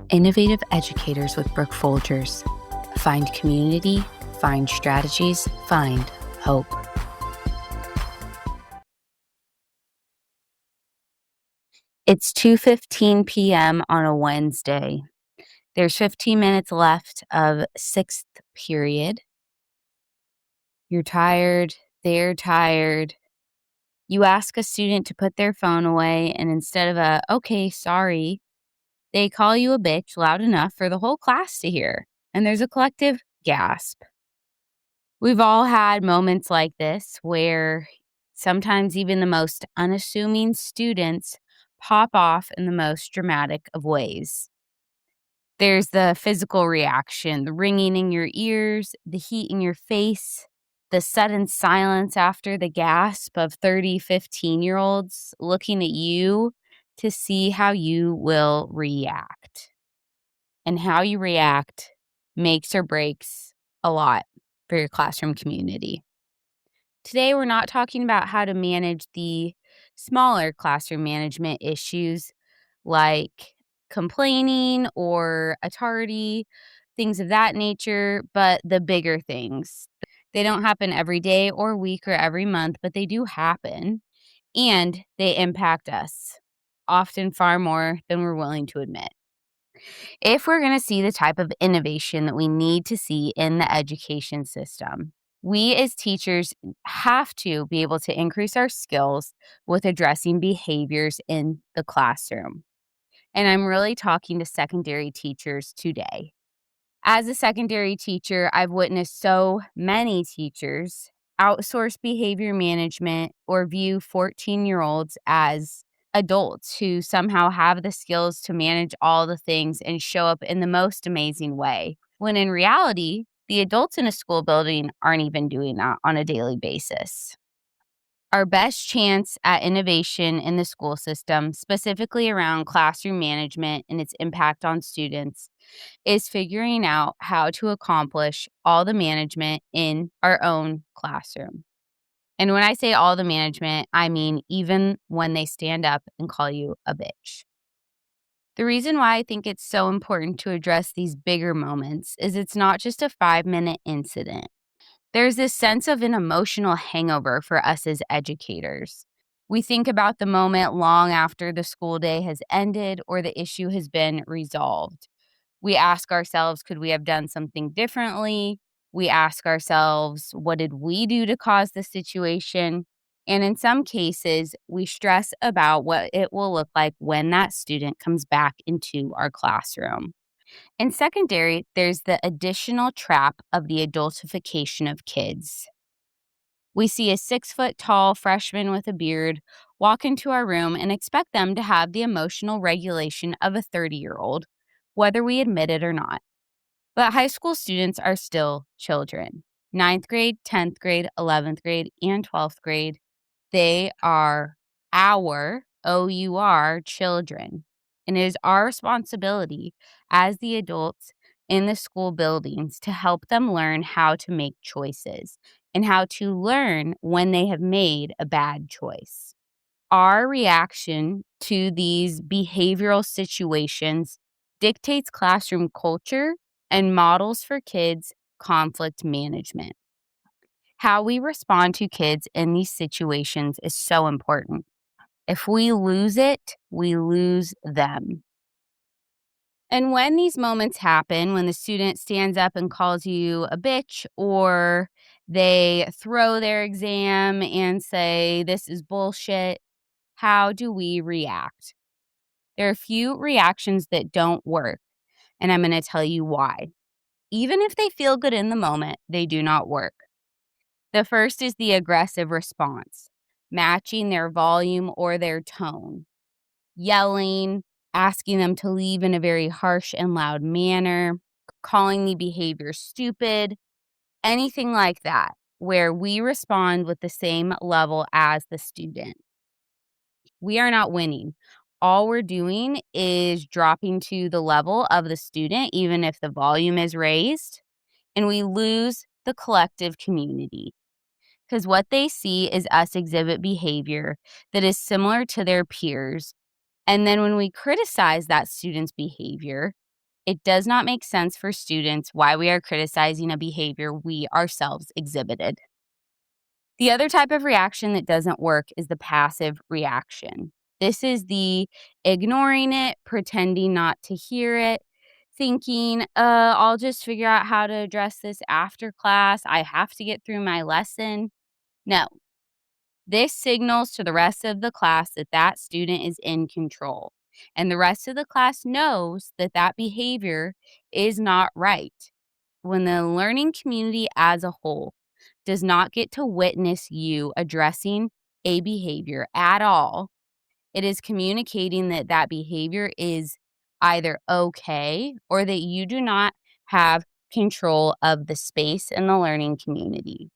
Innovative Educators with Brooke Folgers. Find community, find strategies, find hope. It's 2:15 p.m. on a Wednesday. There's 15 minutes left of sixth period. You're tired. They're tired. You ask a student to put their phone away, and instead of a, okay, sorry, they call you a bitch loud enough for the whole class to hear. And there's a collective gasp. We've all had moments like this where sometimes even the most unassuming students pop off in the most dramatic of ways. There's the physical reaction, the ringing in your ears, the heat in your face, the sudden silence after the gasp of 30, 15-year-olds looking at you to see how you will react. And how you react makes or breaks a lot for your classroom community. Today, we're not talking about how to manage the smaller classroom management issues like complaining or a tardy, things of that nature, but the bigger things. They don't happen every day or week or every month, but they do happen, and they impact us, often far more than we're willing to admit. If we're going to see the type of innovation that we need to see in the education system, we as teachers have to be able to increase our skills with addressing behaviors in the classroom. And I'm really talking to secondary teachers today. As a secondary teacher, I've witnessed so many teachers outsource behavior management or view 14-year-olds as adults who somehow have the skills to manage all the things and show up in the most amazing way, when in reality, the adults in a school building aren't even doing that on a daily basis. Our best chance at innovation in the school system, specifically around classroom management and its impact on students, is figuring out how to accomplish all the management in our own classroom. And when I say all the management, I mean even when they stand up and call you a bitch. The reason why I think it's so important to address these bigger moments is it's not just a 5-minute incident. There's this sense of an emotional hangover for us as educators. We think about the moment long after the school day has ended or the issue has been resolved. We ask ourselves, could we have done something differently? We ask ourselves, what did we do to cause the situation? And in some cases, we stress about what it will look like when that student comes back into our classroom. In secondary, there's the additional trap of the adultification of kids. We see a 6-foot-tall freshman with a beard walk into our room and expect them to have the emotional regulation of a 30-year-old, whether we admit it or not. But high school students are still children. 9th grade, 10th grade, 11th grade, and 12th grade, they are our, O-U-R, children. And it is our responsibility as the adults in the school buildings to help them learn how to make choices and how to learn when they have made a bad choice. Our reaction to these behavioral situations dictates classroom culture and models for kids' conflict management. How we respond to kids in these situations is so important. If we lose it, we lose them. And when these moments happen, when the student stands up and calls you a bitch, or they throw their exam and say, this is bullshit, how do we react? There are a few reactions that don't work, and I'm going to tell you why. Even if they feel good in the moment, they do not work. The first is the aggressive response, matching their volume or their tone, yelling, asking them to leave in a very harsh and loud manner, calling the behavior stupid, anything like that, where we respond with the same level as the student. We are not winning. All we're doing is dropping to the level of the student, even if the volume is raised, and we lose the collective community. Because what they see is us exhibit behavior that is similar to their peers. And then when we criticize that student's behavior, It does not make sense for students why we are criticizing a behavior we ourselves exhibited. The other type of reaction that doesn't work is the passive reaction. This is the ignoring it, pretending not to hear it, thinking, I'll just figure out how to address this after class. I have to get through my lesson. No, this signals to the rest of the class that that student is in control. And the rest of the class knows that that behavior is not right. When the learning community as a whole does not get to witness you addressing a behavior at all, it is communicating that that behavior is either okay or that you do not have control of the space in the learning community.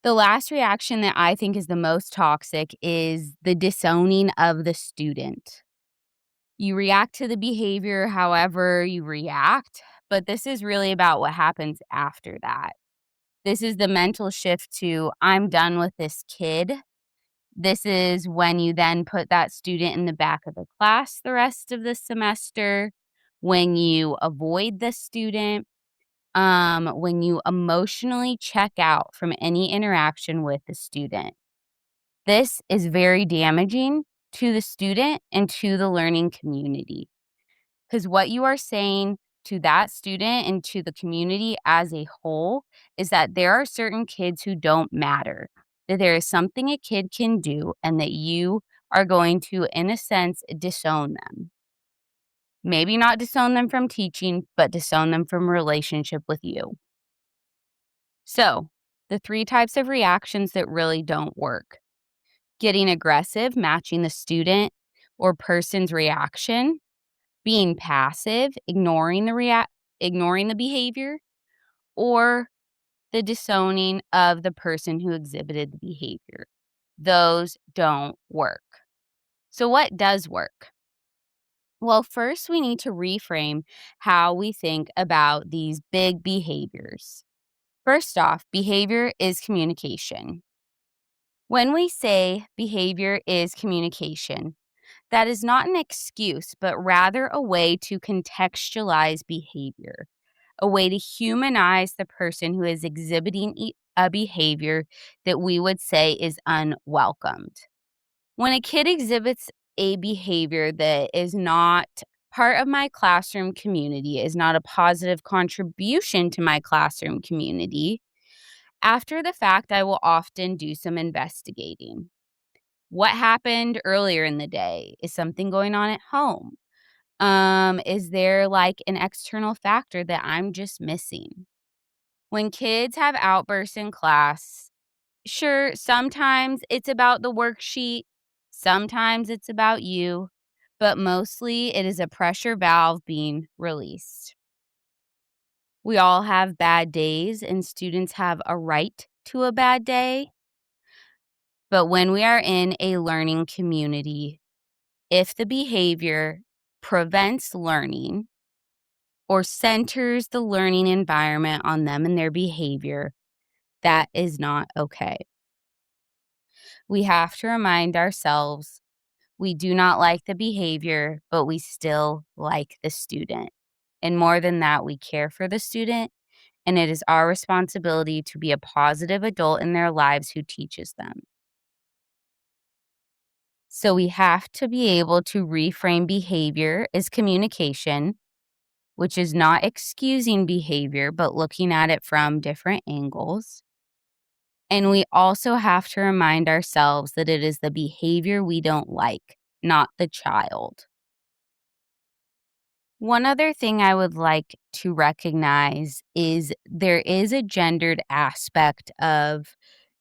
The last reaction that I think is the most toxic is the disowning of the student. You react to the behavior however you react, but this is really about what happens after that. This is the mental shift to, I'm done with this kid. This is when you then put that student in the back of the class the rest of the semester, when you avoid the student, when you emotionally check out from any interaction with the student. This is very damaging to the student and to the learning community, because what you are saying to that student and to the community as a whole is that there are certain kids who don't matter, that there is something a kid can do and that you are going to, in a sense, disown them. Maybe not disown them from teaching, but disown them from relationship with you. So, the 3 types of reactions that really don't work. Getting aggressive, matching the student or person's reaction. Being passive, ignoring the behavior, or the disowning of the person who exhibited the behavior. Those don't work. So what does work? Well, first we need to reframe how we think about these big behaviors. First off, behavior is communication. When we say behavior is communication, that is not an excuse, but rather a way to contextualize behavior, a way to humanize the person who is exhibiting a behavior that we would say is unwelcomed. When a kid exhibits a behavior that is not part of my classroom community, is not a positive contribution to my classroom community, after the fact, I will often do some investigating. What happened earlier in the day? Is something going on at home? Is there like an external factor that I'm just missing? When kids have outbursts in class, sure, sometimes it's about the worksheet, sometimes it's about you, but mostly it is a pressure valve being released. We all have bad days, and students have a right to a bad day. But when we are in a learning community, if the behavior prevents learning or centers the learning environment on them and their behavior, that is not okay. We have to remind ourselves we do not like the behavior, but we still like the student. And more than that, we care for the student, and it is our responsibility to be a positive adult in their lives who teaches them. So we have to be able to reframe behavior as communication, which is not excusing behavior, but looking at it from different angles. And we also have to remind ourselves that it is the behavior we don't like, not the child. One other thing I would like to recognize is there is a gendered aspect of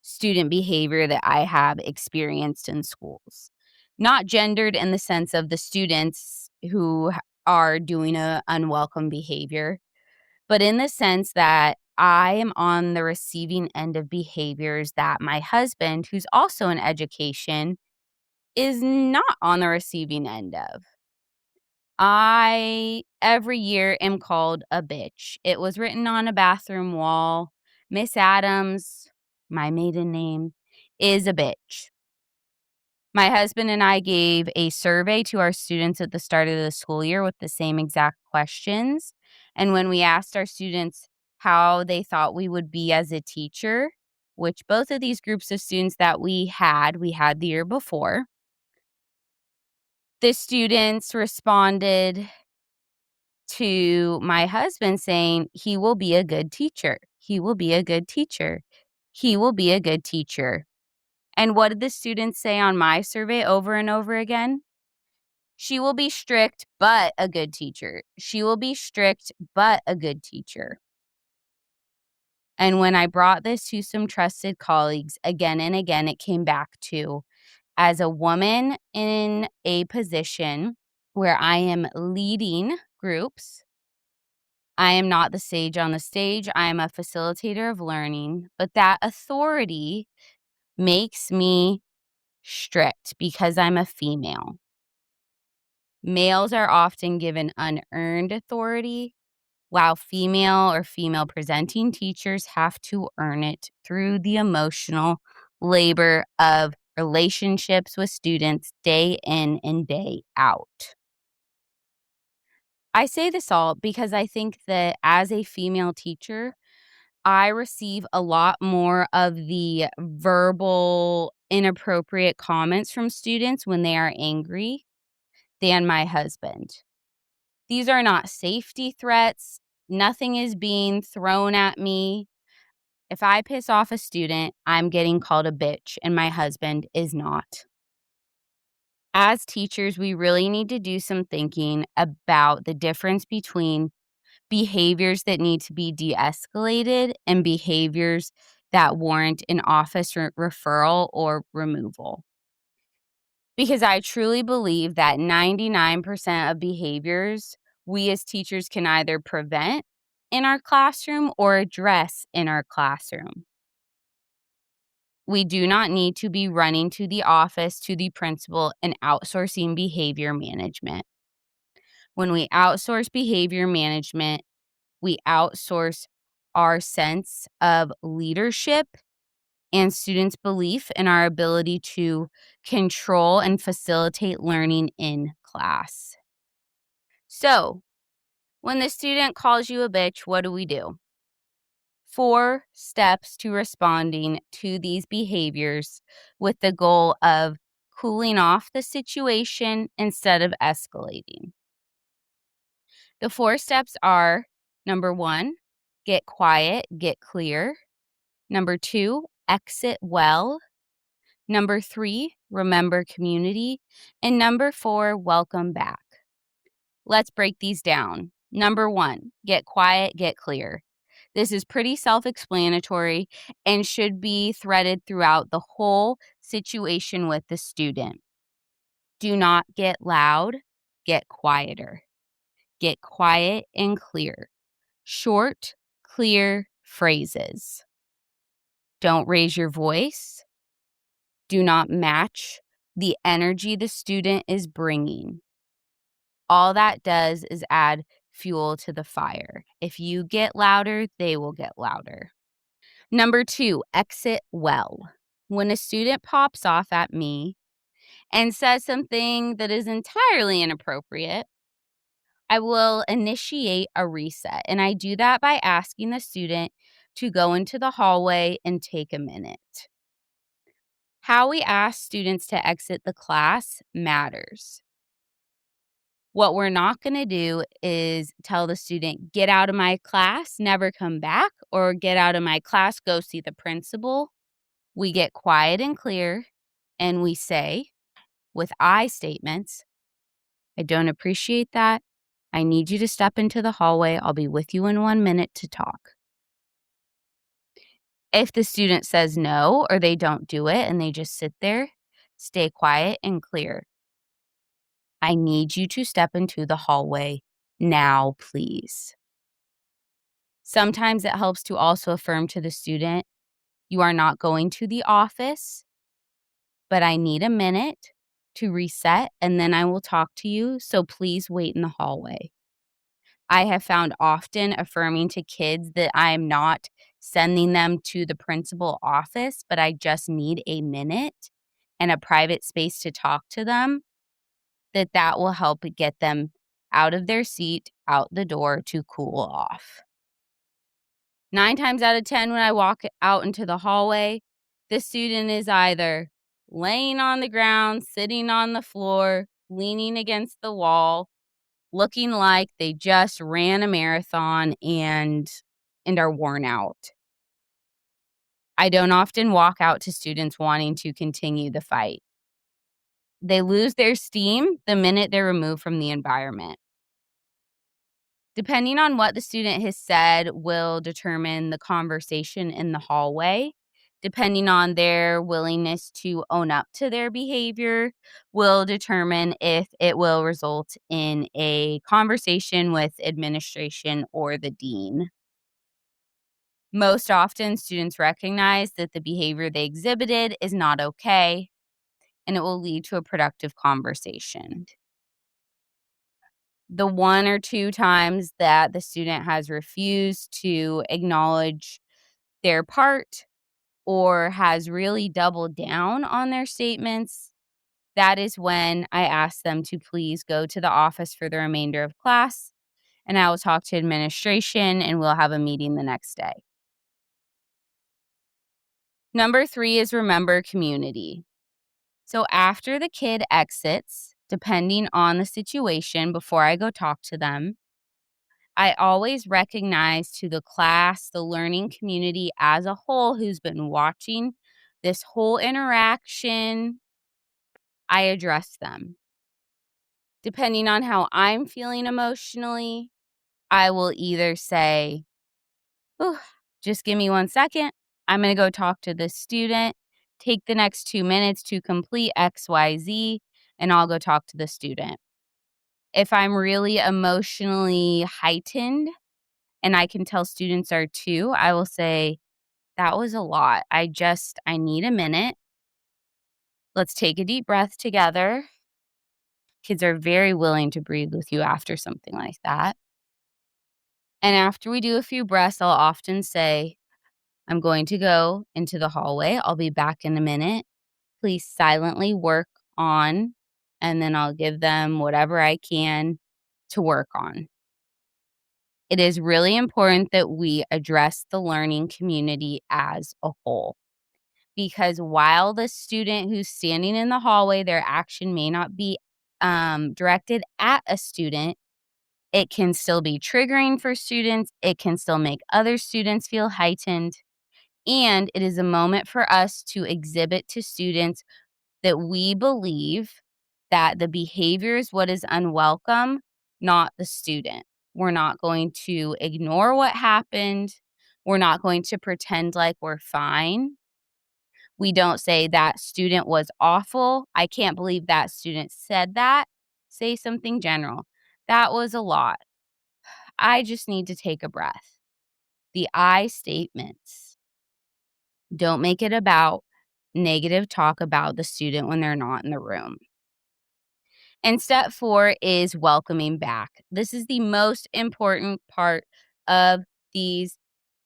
student behavior that I have experienced in schools. Not gendered in the sense of the students who are doing a unwelcome behavior, but in the sense that I am on the receiving end of behaviors that my husband, who's also in education, is not on the receiving end of. I, every year, am called a bitch. It was written on a bathroom wall. Miss Adams, my maiden name, is a bitch. My husband and I gave a survey to our students at the start of the school year with the same exact questions. And when we asked our students how they thought we would be as a teacher, which both of these groups of students that we had the year before, the students responded to my husband saying, "He will be a good teacher. He will be a good teacher. He will be a good teacher." And what did the students say on my survey over and over again? "She will be strict, but a good teacher. She will be strict, but a good teacher." And when I brought this to some trusted colleagues again and again, it came back to, as a woman in a position where I am leading groups, I am not the sage on the stage. I am a facilitator of learning, but that authority makes me strict because I'm a female. Males are often given unearned authority, while female or female presenting teachers have to earn it through the emotional labor of relationships with students day in and day out. I say this all because I think that as a female teacher, I receive a lot more of the verbal inappropriate comments from students when they are angry than my husband. These are not safety threats. Nothing is being thrown at me. If I piss off a student, I'm getting called a bitch, and my husband is not. As teachers, we really need to do some thinking about the difference between behaviors that need to be de-escalated and behaviors that warrant an office referral or removal. Because I truly believe that 99% of behaviors we as teachers can either prevent in our classroom or address in our classroom. We do not need to be running to the office, to the principal, and outsourcing behavior management. When we outsource behavior management, we outsource our sense of leadership and students' belief in our ability to control and facilitate learning in class. So, when the student calls you a bitch, what do? 4 steps to responding to these behaviors with the goal of cooling off the situation instead of escalating. The 4 steps are: number 1, get quiet, get clear. Number 2, exit well. Number 3, remember community. And number 4, welcome back. Let's break these down. Number 1, get quiet, get clear. This is pretty self-explanatory and should be threaded throughout the whole situation with the student. Do not get loud, get quieter. Get quiet and clear. Short, clear phrases. Don't raise your voice. Do not match the energy the student is bringing. All that does is add fuel to the fire. If you get louder, they will get louder. Number 2, exit well. When a student pops off at me and says something that is entirely inappropriate, I will initiate a reset. And I do that by asking the student to go into the hallway and take a minute. How we ask students to exit the class matters. What we're not going to do is tell the student, get out of my class, never come back, or get out of my class, go see the principal. We get quiet and clear, and we say, with I statements, I don't appreciate that. I need you to step into the hallway. I'll be with you in 1 minute to talk. If the student says no or they don't do it and they just sit there, stay quiet and clear. I need you to step into the hallway now, please. Sometimes it helps to also affirm to the student, you are not going to the office, but I need a minute to reset and then I will talk to you, so please wait in the hallway. I have found often affirming to kids that I'm not sending them to the principal office, but I just need a minute, and a private space to talk to them, that will help get them out of their seat, out the door to cool off. 9 times out of 10 when I walk out into the hallway, the student is either laying on the ground, sitting on the floor, leaning against the wall, looking like they just ran a marathon and are worn out. I don't often walk out to students wanting to continue the fight. They lose their steam the minute they're removed from the environment. Depending on what the student has said will determine the conversation in the hallway. Depending on their willingness to own up to their behavior will determine if it will result in a conversation with administration or the dean. Most often, students recognize that the behavior they exhibited is not okay, and it will lead to a productive conversation. The 1 or 2 times that the student has refused to acknowledge their part or has really doubled down on their statements, that is when I ask them to please go to the office for the remainder of class, and I will talk to administration, and we'll have a meeting the next day. Number 3 is remember community. So after the kid exits, depending on the situation, before I go talk to them, I always recognize to the class, the learning community as a whole who's been watching this whole interaction, I address them. Depending on how I'm feeling emotionally, I will either say, "Ooh, just give me 1 second. I'm going to go talk to this student. Take the next 2 minutes to complete XYZ, and I'll go talk to the student." If I'm really emotionally heightened, and I can tell students are too, I will say, "That was a lot. I need a minute. Let's take a deep breath together." Kids are very willing to breathe with you after something like that. And after we do a few breaths, I'll often say, "I'm going to go into the hallway. I'll be back in a minute. Please silently work on," and then I'll give them whatever I can to work on. It is really important that we address the learning community as a whole, because while the student who's standing in the hallway, their action may not be directed at a student, it can still be triggering for students. It can still make other students feel heightened. And it is a moment for us to exhibit to students that we believe that the behavior is what is unwelcome, not the student. We're not going to ignore what happened. We're not going to pretend like we're fine. We don't say that student was awful. I can't believe that student said that. Say something general. That was a lot. I just need to take a breath. The I statements. Don't make it about negative talk about the student when they're not in the room. And step 4 is welcoming back. This is the most important part of these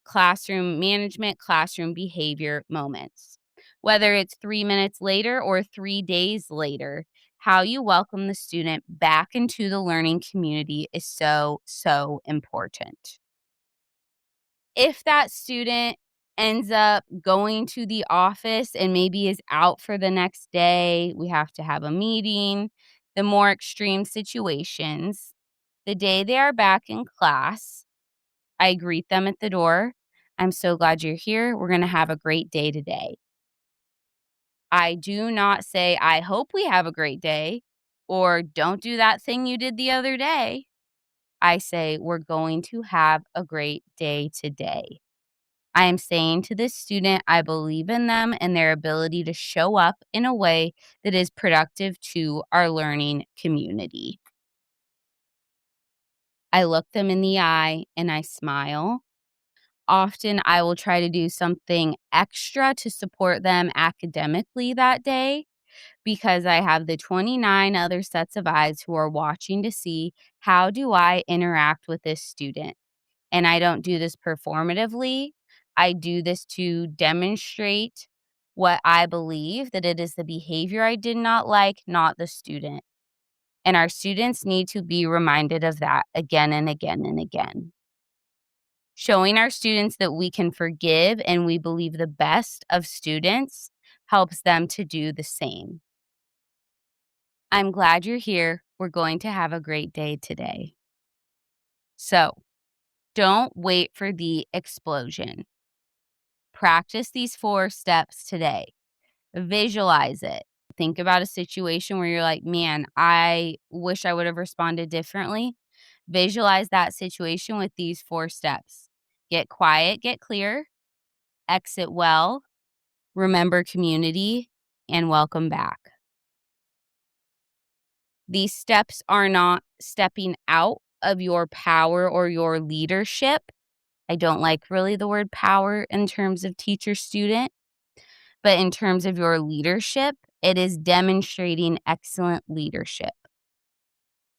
classroom management, classroom behavior moments. Whether it's 3 minutes later or 3 days later, how you welcome the student back into the learning community is so, so important. If that student ends up going to the office and maybe is out for the next day, we have to have a meeting. The more extreme situations, the day they are back in class, I greet them at the door. "I'm so glad you're here. We're going to have a great day today." I do not say, "I hope we have a great day," or "Don't do that thing you did the other day." I say, "We're going to have a great day today." I am saying to this student, I believe in them and their ability to show up in a way that is productive to our learning community. I look them in the eye and I smile. Often I will try to do something extra to support them academically that day, because I have the 29 other sets of eyes who are watching to see, how do I interact with this student? And I don't do this performatively. I do this to demonstrate what I believe, that it is the behavior I did not like, not the student. And our students need to be reminded of that again and again and again. Showing our students that we can forgive and we believe the best of students helps them to do the same. I'm glad you're here. We're going to have a great day today. So, don't wait for the explosion. Practice these 4 steps today. Visualize it. Think about a situation where you're like, man, I wish I would have responded differently. Visualize that situation with these 4 steps. Get quiet, get clear, exit well, remember community, and welcome back. These steps are not stepping out of your power or your leadership. I don't like really the word power in terms of teacher-student, but in terms of your leadership, it is demonstrating excellent leadership.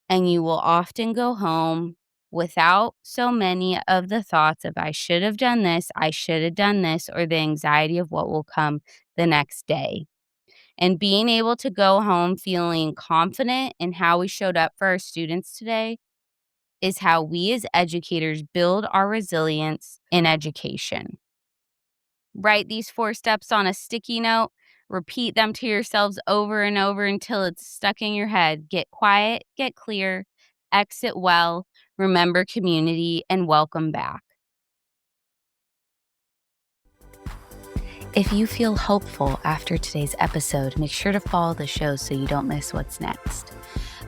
And you will often go home without so many of the thoughts of I should have done this, I should have done this, or the anxiety of what will come the next day. And being able to go home feeling confident in how we showed up for our students today is how we as educators build our resilience in education. Write these 4 steps on a sticky note. Repeat them to yourselves over and over until it's stuck in your head. Get quiet, get clear, exit well, remember community, and welcome back. If you feel hopeful after today's episode, make sure to follow the show so you don't miss what's next.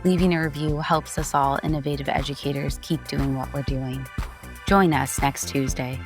Leaving a review helps us all innovative educators keep doing what we're doing. Join us next Tuesday.